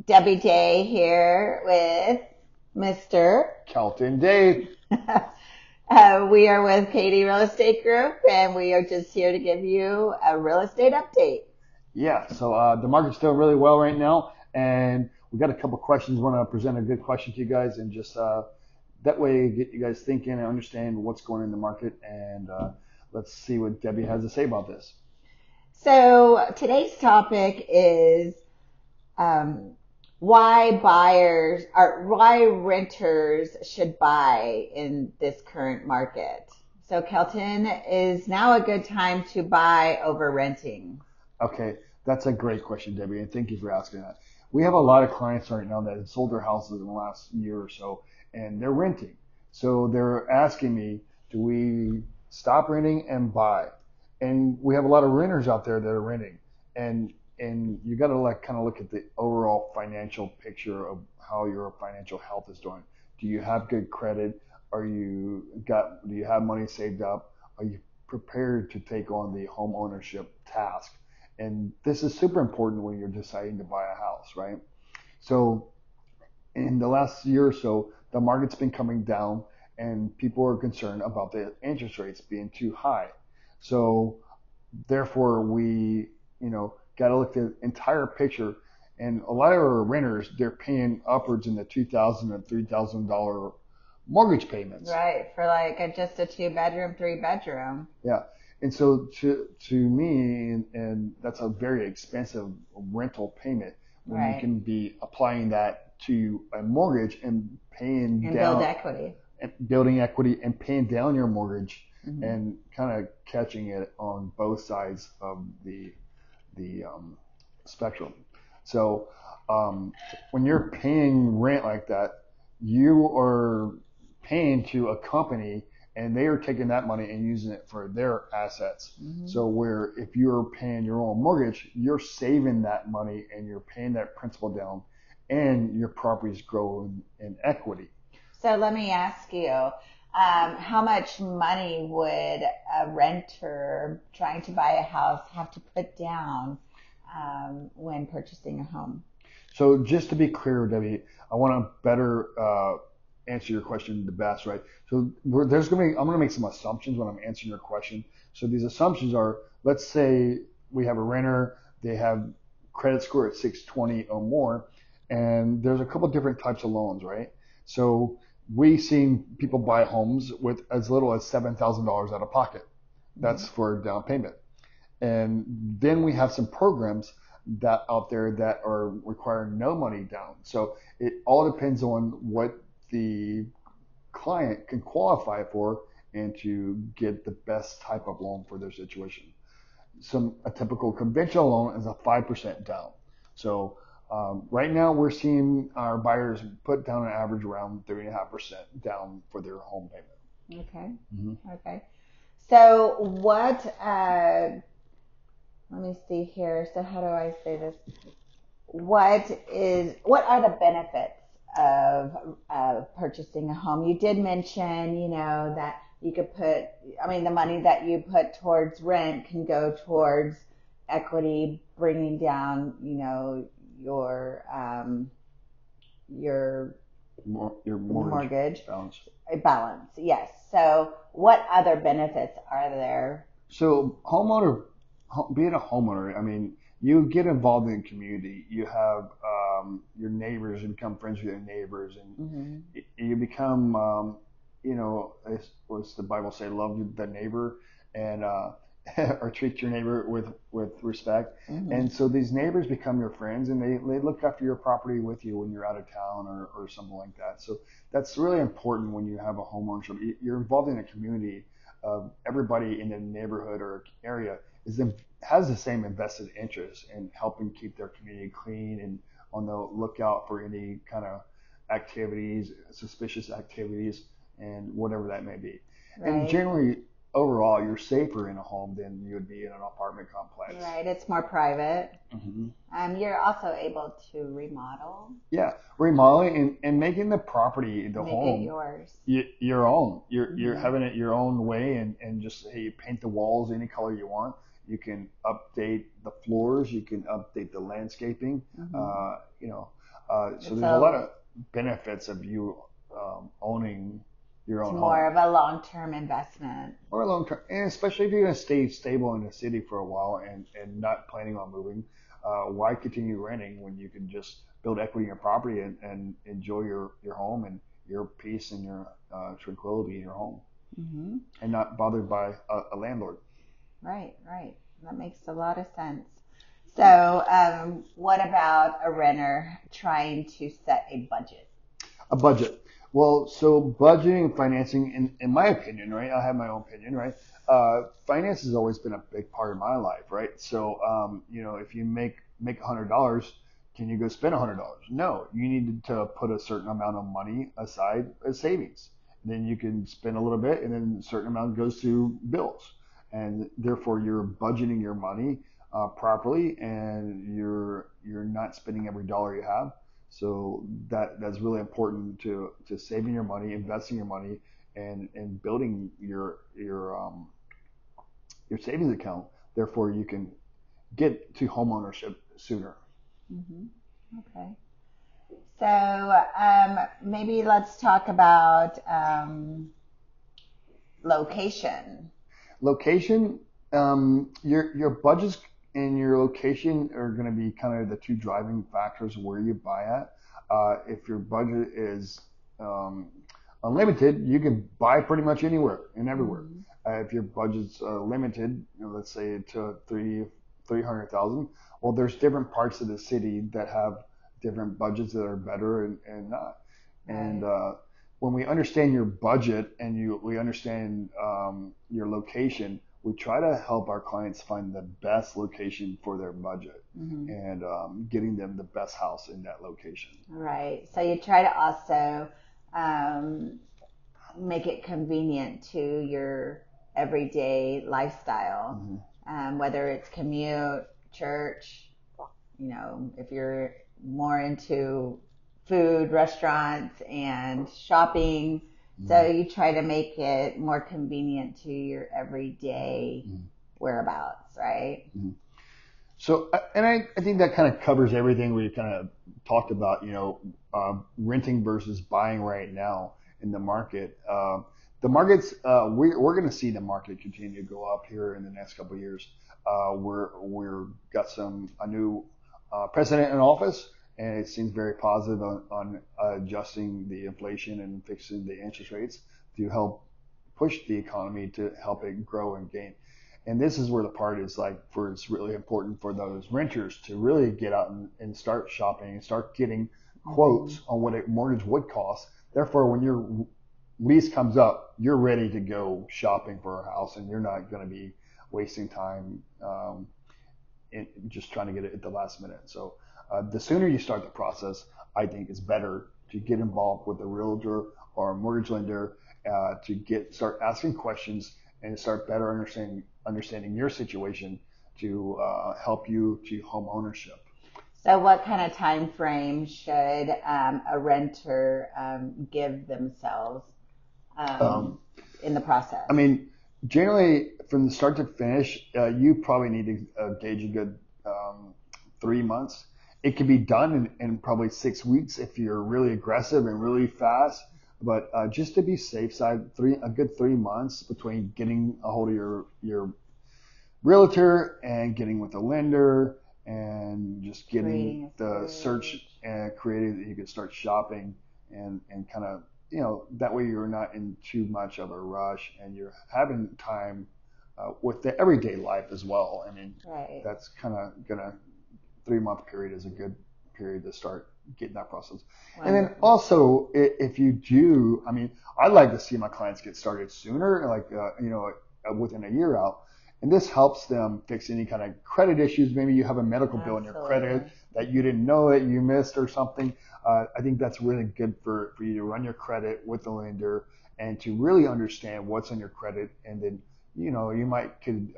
Debbie J here with Mr. Kelton Dave. We are with Katie Real Estate Group, and we are just here to give you a real estate update. Yeah, so the market's doing really well right now, and we got a couple questions. Want to present a good question to you guys, and just that way get you guys thinking and understand what's going on in the market. And let's see what Debbie has to say about this. So today's topic is why renters should buy in this current market. So Kelton, is now a good time to buy over renting? Okay, that's a great question, Debbie, and thank you for asking that. We have a lot of clients right now that have sold their houses in the last year or so, and they're renting. So they're asking me, do we stop renting and buy? And we have a lot of renters out there that are renting, and you got to kind of look at the overall financial picture of how your financial health is doing. Do you have good credit? Do you have money saved up? Are you prepared to take on the home ownership task? And this is super important when you're deciding to buy a house, right? So in the last year or so, the market's been coming down, and people are concerned about the interest rates being too high. So therefore, we, got to look at the entire picture. And a lot of our renters, they're paying upwards in the $2,000 and $3,000 mortgage payments. Right, for just a 2-bedroom, 3-bedroom. Yeah. And so to me, and that's a very expensive rental payment when Right. you can be applying that to a mortgage and paying And down, build equity. building equity and paying down your mortgage, Mm-hmm. and kind of catching it on both sides of the spectrum. So when you're paying rent like that, you are paying to a company, and they are taking that money and using it for their assets. Mm-hmm. So where if you're paying your own mortgage, you're saving that money and you're paying that principal down, and your properties grow in equity. So let me ask you, how much money would a renter trying to buy a house have to put down when purchasing a home? So just to be clear, Debbie, I want to better answer your question the best, right? So I'm going to make some assumptions when I'm answering your question. So these assumptions are, let's say we have a renter, they have credit score at 620 or more, and there's a couple different types of loans, right? So we've seen people buy homes with as little as $7,000 out of pocket. That's for a down payment. And then we have some programs that out there that are requiring no money down. So it all depends on what the client can qualify for and to get the best type of loan for their situation. A typical conventional loan is a 5% down. So right now we're seeing our buyers put down an average around 3.5% down for their home payment. Okay. Mm-hmm. Okay. So let me see here. So how do I say this? What are the benefits of purchasing a home? You did mention, that you could the money that you put towards rent can go towards equity, bringing down, your mortgage balance. Yes. So what other benefits are there? So being a homeowner, you get involved in the community. You have your neighbors, and become friends with your neighbors, and you become, what's the Bible say? Love the neighbor, and or treat your neighbor with respect. Mm-hmm. And so these neighbors become your friends, and they look after your property with you when you're out of town or something like that. So that's really important when you have a home ownership. You're involved in a community of everybody in the neighborhood or area has the same invested interest in helping keep their community clean and on the lookout for any kind of activities, suspicious activities, and whatever that may be. Right. And generally, overall, you're safer in a home than you would be in an apartment complex. Right, it's more private. Mm-hmm. You're also able to remodel. Yeah, remodeling and making the property, the Make home, it yours. Your own. You're having it your own way, and just, hey, you paint the walls any color you want. You can update the floors. You can update the landscaping. Hmm. You know, so It's there's a lot a of benefits of you owning your it's own home. more of a long-term investment. Or long term, and especially if you're going to stay stable in the city for a while and not planning on moving, why continue renting when you can just build equity in your property and enjoy your home and your peace and your tranquility in your home Hmm. and not bothered by a landlord? Right, right. That makes a lot of sense. So, what about a renter trying to set a budget? A budget. Well, so budgeting and financing, in my opinion, right? I have my own opinion, right? Finance has always been a big part of my life, right? So, if you make $100, can you go spend $100? No, you need to put a certain amount of money aside as savings. Then you can spend a little bit, and then a certain amount goes to bills, and therefore you're budgeting your money properly, and you're not spending every dollar you have. So that's really important to saving your money, investing your money, and building your savings account. Therefore, you can get to home ownership sooner. Hmm. Okay. So, maybe let's talk about location. Location, your budgets and your location are going to be kind of the two driving factors where you buy at. If your budget is um, unlimited, you can buy pretty much anywhere and everywhere. Hmm. If your budget's limited, let's say to 300,000, well, there's different parts of the city that have different budgets that are better and not. And Right. when we understand your budget and we understand your location, we try to help our clients find the best location for their budget Hmm. and getting them the best house in that location. Right. So you try to also um, make it convenient to your everyday lifestyle, Hmm. whether it's commute, church, if you're more into food, restaurants, and shopping. So Hmm. you try to make it more convenient to your everyday Hmm. whereabouts, right? Hmm. So, and I think that kind of covers everything we kind of talked about, renting versus buying right now in the market. The markets, we're going to see the market continue to go up here in the next couple of years. We're got a new president in office, and it seems very positive on adjusting the inflation and fixing the interest rates to help push the economy to help it grow and gain. And this is where the part is like for it's really important for those renters to really get out and start shopping and start getting Mm-hmm. quotes on what a mortgage would cost. Therefore, when your lease comes up, you're ready to go shopping for a house and you're not going to be wasting time just trying to get it at the last minute. So the sooner you start the process, I think it's better to get involved with a realtor or a mortgage lender to start asking questions and start better understanding your situation to help you to home ownership. So, what kind of time frame should a renter give themselves um, Um, in the process? I mean, generally from the start to finish, you probably need to gauge a good 3 months. It can be done in probably 6 weeks if you're really aggressive and really fast. But just to be safe side, a good 3 months between getting a hold of your realtor and getting with a lender and just getting Creating a the search search. created that you can start shopping and kind of that way you're not in too much of a rush and you're having time with the everyday life as well. I mean, Right. that's kind of gonna 3 month period is a good period to start getting that process. And then Wonderful. also, if you do, I mean, I like to see my clients get started sooner, like within a year out. And this helps them fix any kind of credit issues. Maybe you have a medical bill in your credit Absolutely. that you didn't know that you missed or something. I think that's really good for you to run your credit with the lender and to really understand what's on your credit. And then, you might could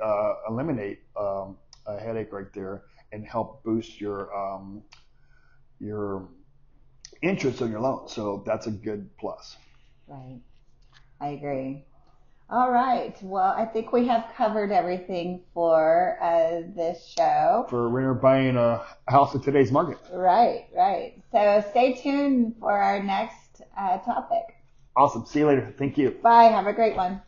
eliminate a headache right there and help boost your interest on your loan. So that's a good plus. Right. I agree. All right. Well, I think we have covered everything for this show. For renter buying a house in today's market. Right, right. So stay tuned for our next topic. Awesome. See you later. Thank you. Bye. Have a great one.